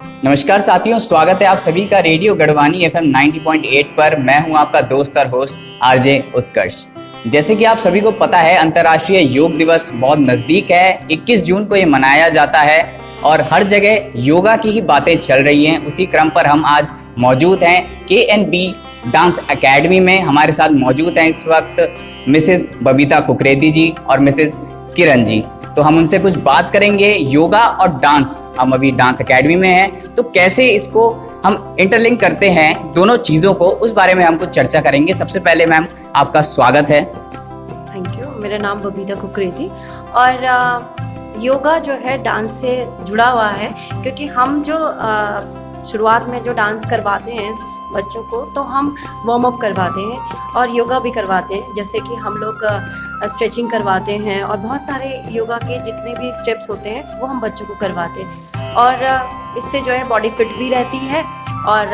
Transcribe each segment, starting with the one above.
नमस्कार साथियों, स्वागत है आप सभी का रेडियो गढ़वानी एफएम 90.8 पर। मैं हूं आपका दोस्त और होस्ट आरजे उत्कर्ष। जैसे कि आप सभी को पता है, अंतर्राष्ट्रीय योग दिवस बहुत नज़दीक है। 21 जून को ये मनाया जाता है और हर जगह योगा की ही बातें चल रही हैं। उसी क्रम पर हम आज मौजूद हैं KNB डांस एकेडमी में। हमारे साथ मौजूद हैं इस वक्त मिसेस बबीता कुकरेती जी और मिसेस किरण जी। तो हम उनसे कुछ बात करेंगे योगा और डांस। हम अभी डांस एकेडमी में हैं, तो कैसे इसको हम इंटरलिंक करते हैं दोनों चीज़ों को, उस बारे में हम कुछ चर्चा करेंगे। सबसे पहले मैम आपका स्वागत है। Thank you. मेरा नाम बबीता कुकरेती और योगा जो है डांस से जुड़ा हुआ है, क्योंकि हम जो शुरुआत में जो डांस करवाते हैं बच्चों को, तो हम वार्म अप करवाते हैं और योगा भी करवाते हैं। जैसे कि हम लोग स्ट्रेचिंग करवाते हैं और बहुत सारे योगा के जितने भी स्टेप्स होते हैं वो हम बच्चों को करवाते हैं और इससे जो है बॉडी फिट भी रहती है और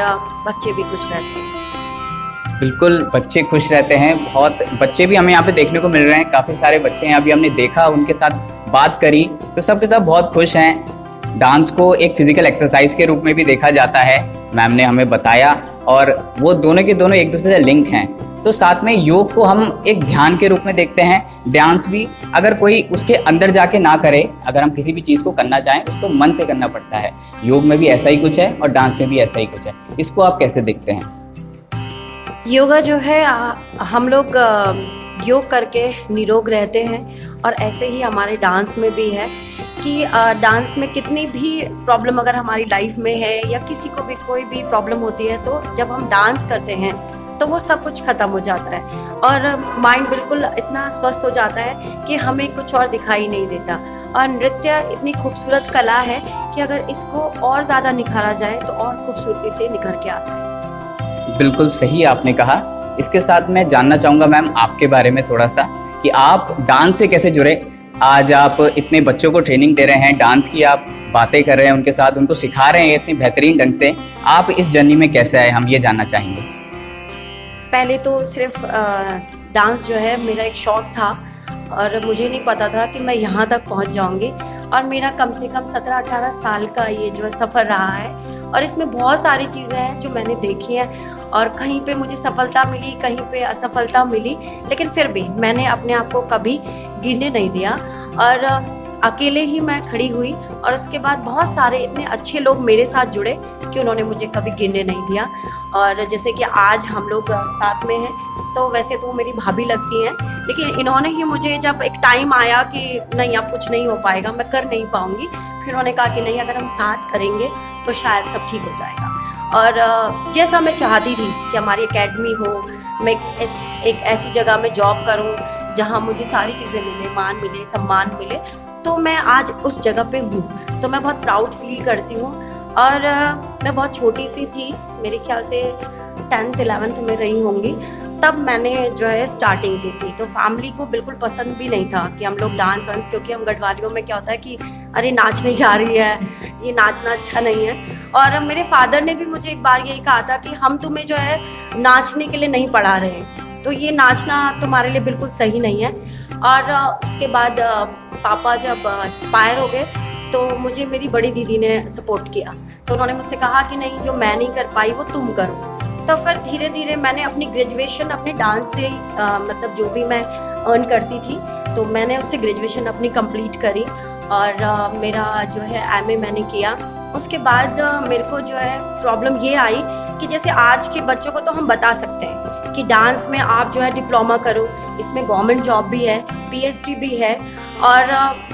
बच्चे भी खुश रहते हैं। बिल्कुल, बच्चे खुश रहते हैं। बहुत बच्चे भी हमें यहाँ पे देखने को मिल रहे हैं। काफ़ी सारे बच्चे हैं, अभी हमने देखा, उनके साथ बात करी तो सबके सब बहुत खुश हैं। डांस को एक फिजिकल एक्सरसाइज के रूप में भी देखा जाता है, मैम ने हमें बताया, और वो दोनों के दोनों एक दूसरे से लिंक हैं। तो साथ में योग को हम एक ध्यान के रूप में देखते हैं। डांस भी अगर कोई उसके अंदर जाके ना करे, अगर हम किसी भी चीज़ को करना चाहें उसको मन से करना पड़ता है। योग में भी ऐसा ही कुछ है और डांस में भी ऐसा ही कुछ है। इसको आप कैसे देखते हैं? योगा जो है हम लोग योग करके निरोग रहते हैं और ऐसे ही हमारे डांस में भी है कि डांस में कितनी भी प्रॉब्लम अगर हमारी लाइफ में है या किसी को भी कोई भी प्रॉब्लम होती है, तो जब हम डांस करते हैं तो वो सब कुछ ख़त्म हो जाता है और माइंड बिल्कुल इतना स्वस्थ हो जाता है कि हमें कुछ और दिखाई नहीं देता। और नृत्य इतनी खूबसूरत कला है कि अगर इसको और ज़्यादा निखारा जाए तो और खूबसूरती से निखर के आता है। बिल्कुल सही आपने कहा। इसके साथ मैं जानना चाहूँगा मैम आपके बारे में थोड़ा सा, कि आप डांस से कैसे जुड़े। आज आप इतने बच्चों को ट्रेनिंग दे रहे हैं, डांस की आप बातें कर रहे हैं उनके साथ, उनको सिखा रहे हैं इतनी बेहतरीन ढंग से। आप इस जर्नी में कैसे आए, हम ये जानना चाहेंगे। पहले तो सिर्फ डांस जो है मेरा एक शौक़ था और मुझे नहीं पता था कि मैं यहाँ तक पहुँच जाऊँगी। और मेरा कम से कम 17-18 साल का ये जो सफ़र रहा है और इसमें बहुत सारी चीज़ें हैं जो मैंने देखी हैं और कहीं पे मुझे सफलता मिली, कहीं पे असफलता मिली, लेकिन फिर भी मैंने अपने आप को कभी गिरने नहीं दिया और अकेले ही मैं खड़ी हुई। और उसके बाद बहुत सारे इतने अच्छे लोग मेरे साथ जुड़े कि उन्होंने मुझे कभी गिरने नहीं दिया। और जैसे कि आज हम लोग साथ में हैं, तो वैसे तो मेरी भाभी लगती हैं, लेकिन इन्होंने ही मुझे, जब एक टाइम आया कि नहीं अब कुछ नहीं हो पाएगा, मैं कर नहीं पाऊँगी, फिर उन्होंने कहा कि नहीं, अगर हम साथ करेंगे तो शायद सब ठीक हो जाएगा। और जैसा मैं चाहती थी कि हमारी एकेडमी हो, मैं एक ऐसी जगह में जॉब करूं जहां मुझे सारी चीज़ें मिले, मान मिले, सम्मान मिले, तो मैं आज उस जगह पे हूँ। तो मैं बहुत प्राउड फील करती हूँ। और मैं बहुत छोटी सी थी, मेरे ख्याल से 10th 11th में रही होंगी, तब मैंने जो है स्टार्टिंग की थी। तो फैमिली को बिल्कुल पसंद भी नहीं था कि हम लोग डांस वांस, क्योंकि हम गढ़वालियों में क्या होता है कि अरे नाचने जा रही है, ये नाचना अच्छा नहीं है। और मेरे फादर ने भी मुझे एक बार यही कहा था कि हम तुम्हें जो है नाचने के लिए नहीं पढ़ा रहे हैं, तो ये नाचना तुम्हारे लिए बिल्कुल सही नहीं है। और उसके बाद पापा जब एक्सपायर हो गए तो मुझे मेरी बड़ी दीदी ने सपोर्ट किया। तो उन्होंने मुझसे कहा कि नहीं, जो मैं नहीं कर पाई वो तुम करो। तो फिर धीरे धीरे मैंने अपनी ग्रेजुएशन अपने डांस से मतलब जो भी मैं अर्न करती थी, तो मैंने उससे ग्रेजुएशन अपनी कंप्लीट करी और मेरा जो है MA मैंने किया। उसके बाद मेरे को जो है प्रॉब्लम ये आई कि जैसे आज के बच्चों को तो हम बता सकते हैं कि डांस में आप जो है डिप्लोमा करो, इसमें गवर्नमेंट जॉब भी है, PhD भी है, और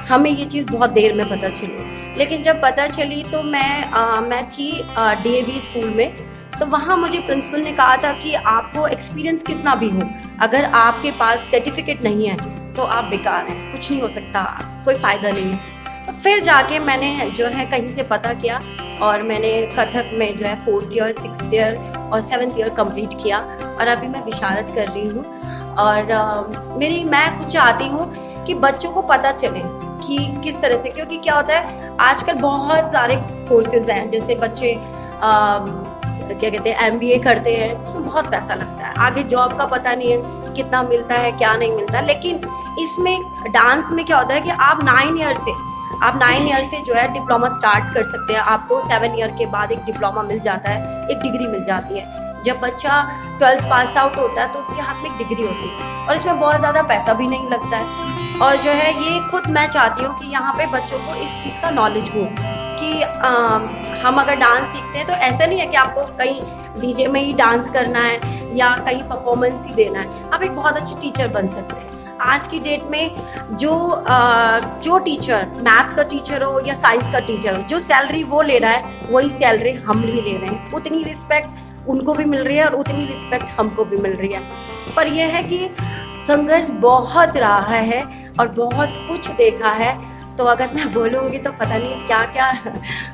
हमें ये चीज़ बहुत देर में पता चली। लेकिन जब पता चली तो मैं थी DAV स्कूल में, तो वहाँ मुझे प्रिंसिपल ने कहा था कि आपको एक्सपीरियंस कितना भी हो, अगर आपके पास सर्टिफिकेट नहीं है तो आप बेकार हैं, कुछ नहीं हो सकता, कोई फ़ायदा नहीं है। तो फिर जाके मैंने जो है कहीं से पता किया और मैंने कथक में जो है 4th ईयर, 6th ईयर और 7th ईयर कंप्लीट किया और अभी मैं विशारद कर रही हूँ। और मैं कुछ चाहती हूँ कि बच्चों को पता चले कि किस तरह से, क्योंकि क्या होता है आजकल बहुत सारे कोर्सेज हैं, जैसे बच्चे क्या कहते हैं MBA करते हैं, उसमें बहुत पैसा लगता है, आगे जॉब का पता नहीं है कितना मिलता है क्या नहीं मिलता। लेकिन इसमें डांस में क्या होता है कि आप 9 ईयर से आप 9 ईयर से जो है डिप्लोमा स्टार्ट कर सकते हैं। आपको 7 ईयर के बाद एक डिप्लोमा मिल जाता है, एक डिग्री मिल जाती है। जब बच्चा 12th पास आउट होता है तो उसके हाथ में एक डिग्री होती है और इसमें बहुत ज़्यादा पैसा भी नहीं लगता है। और जो है ये खुद मैं चाहती हूँ कि यहाँ पे बच्चों को इस चीज़ का नॉलेज हो कि हम अगर डांस सीखते हैं तो ऐसा नहीं है कि आपको कहीं डीजे में ही डांस करना है या कहीं परफॉर्मेंस ही देना है। आप एक बहुत अच्छे टीचर बन सकते हैं। आज की डेट में जो टीचर मैथ्स का टीचर हो या साइंस का टीचर हो, जो सैलरी वो ले रहा है वही सैलरी हम भी ले रहे हैं। उतनी रिस्पेक्ट उनको भी मिल रही है और उतनी रिस्पेक्ट हमको भी मिल रही है। पर यह है कि संघर्ष बहुत रहा है और बहुत कुछ देखा है, तो अगर मैं बोलूँगी तो पता नहीं क्या क्या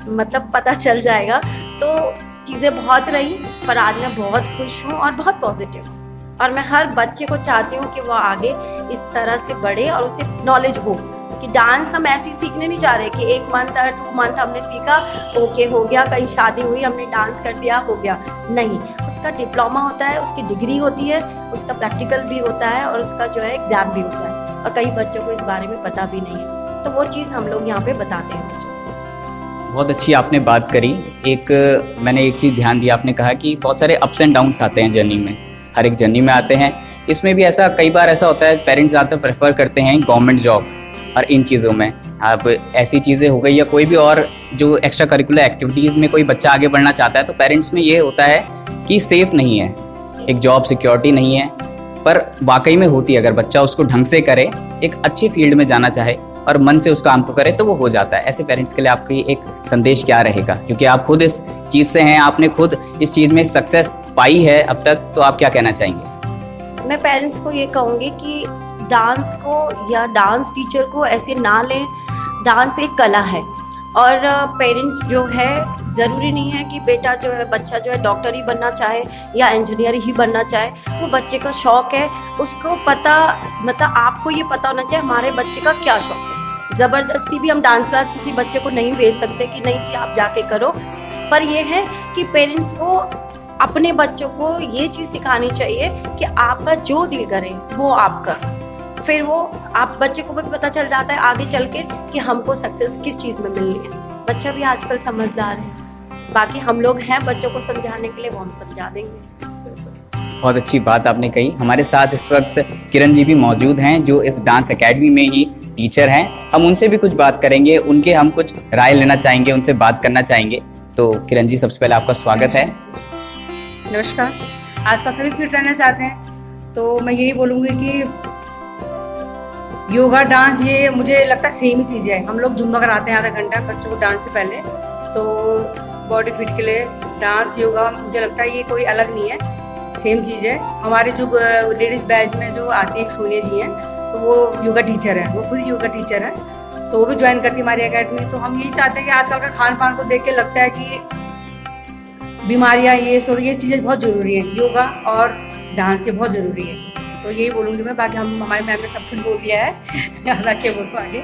मतलब पता चल जाएगा। तो चीज़ें बहुत रही, पर आज मैं बहुत खुश हूँ और बहुत पॉजिटिव हूँ। और मैं हर बच्चे को चाहती हूँ कि वो आगे इस तरह से बढ़े और उसे नॉलेज हो कि डांस हम ऐसे ही सीखने नहीं जा रहे कि 1 मंथ और 2 मंथ हमने सीखा, ओके हो गया, कहीं शादी हुई हमने डांस कर दिया हो गया। नहीं, उसका डिप्लोमा होता है, उसकी डिग्री होती है, उसका प्रैक्टिकल भी होता है और उसका जो है एग्ज़ाम भी होता है। और कई बच्चों को इस बारे में पता भी नहीं है, तो वो चीज़ हम लोग यहाँ पे बताते हैं बच्चों को। बहुत अच्छी आपने बात करी। मैंने एक चीज़ ध्यान दिया, आपने कहा कि बहुत सारे अप्स एंड डाउन्स आते हैं जर्नी में, हर एक जर्नी में आते हैं। इसमें भी कई बार ऐसा होता है, पेरेंट्स ज़्यादा प्रेफर करते हैं गवर्नमेंट जॉब और इन चीज़ों में। आप ऐसी चीज़ें हो गई या कोई भी और जो एक्स्ट्रा करिकुलर एक्टिविटीज़ में कोई बच्चा आगे बढ़ना चाहता है, तो पेरेंट्स में ये होता है कि सेफ़ नहीं है, एक जॉब सिक्योरिटी नहीं है। पर वाकई में होती है, अगर बच्चा उसको ढंग से करे, एक अच्छी फील्ड में जाना चाहे और मन से उस काम को करे तो वो हो जाता है। ऐसे पेरेंट्स के लिए आपकी एक संदेश क्या रहेगा, क्योंकि आप खुद इस चीज़ से हैं, आपने खुद इस चीज़ में सक्सेस पाई है अब तक, तो आप क्या कहना चाहेंगे? मैं पेरेंट्स को ये कहूँगी कि डांस को या डांस टीचर को ऐसे ना लें। डांस एक कला है और पेरेंट्स जो है, ज़रूरी नहीं है कि बेटा जो है, बच्चा जो है डॉक्टर ही बनना चाहे या इंजीनियर ही बनना चाहे। वो बच्चे का शौक़ है, उसको पता, मतलब आपको ये पता होना चाहिए हमारे बच्चे का क्या शौक़ है। ज़बरदस्ती भी हम डांस क्लास किसी बच्चे को नहीं भेज सकते कि नहीं जी आप जाके करो। पर यह है कि पेरेंट्स को अपने बच्चों को ये चीज़ सिखानी चाहिए कि आपका जो दिल करे वो आप करो। फिर वो आप बच्चे को भी पता चल जाता है आगे चल के कि हमको सक्सेस किस चीज़ में मिलनी है। बच्चा भी आजकल समझदार है, बाकी हम लोग हैं बच्चों को समझाने के लिए, वो हम समझा देंगे। बहुत अच्छी बात आपने कही। हमारे साथ इस वक्त किरण जी भी मौजूद हैं, जो इस डांस एकेडमी में ही टीचर हैं। हम उनसे भी कुछ बात करेंगे, उनके हम कुछ राय लेना चाहेंगे, उनसे बात करना चाहेंगे। तो किरण जी, सबसे पहले आपका स्वागत है। नमस्कार। आजकल सभी फिट रहना चाहते हैं, तो मैं यही बोलूँगी कि योगा डांस ये मुझे लगता है सेम ही चीज़ है। हम लोग जुम्बा कराते हैं आधा घंटा बच्चों को डांस से पहले, तो बॉडी फिट के लिए डांस योगा मुझे लगता है ये कोई अलग नहीं है, सेम चीज़ है। हमारे जो लेडीज़ बैच में जो आती है, एक सोनिया जी हैं, तो वो योगा टीचर है, वो खुद योगा टीचर है, तो वो भी ज्वाइन करती है हमारी एकेडमी। तो हम यही चाहते हैं कि आजकल का खान पान को देख के लगता है कि बीमारियाँ ये चीज़ें बहुत ज़रूरी हैं, योगा और डांस ये बहुत ज़रूरी है। तो यही बोलूँगी मैं, बाकी हमारी मैम ने सब कुछ बोल दिया है, रखे बोलो आगे।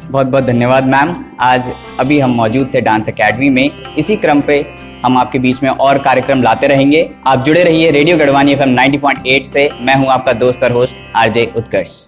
बहुत बहुत धन्यवाद मैम। आज अभी हम मौजूद थे डांस एकेडमी में, इसी क्रम पे हम आपके बीच में और कार्यक्रम लाते रहेंगे। आप जुड़े रहिए रेडियो गढ़वानी FM 90.8 से। मैं हूं आपका दोस्त और होस्ट RJ उत्कर्ष।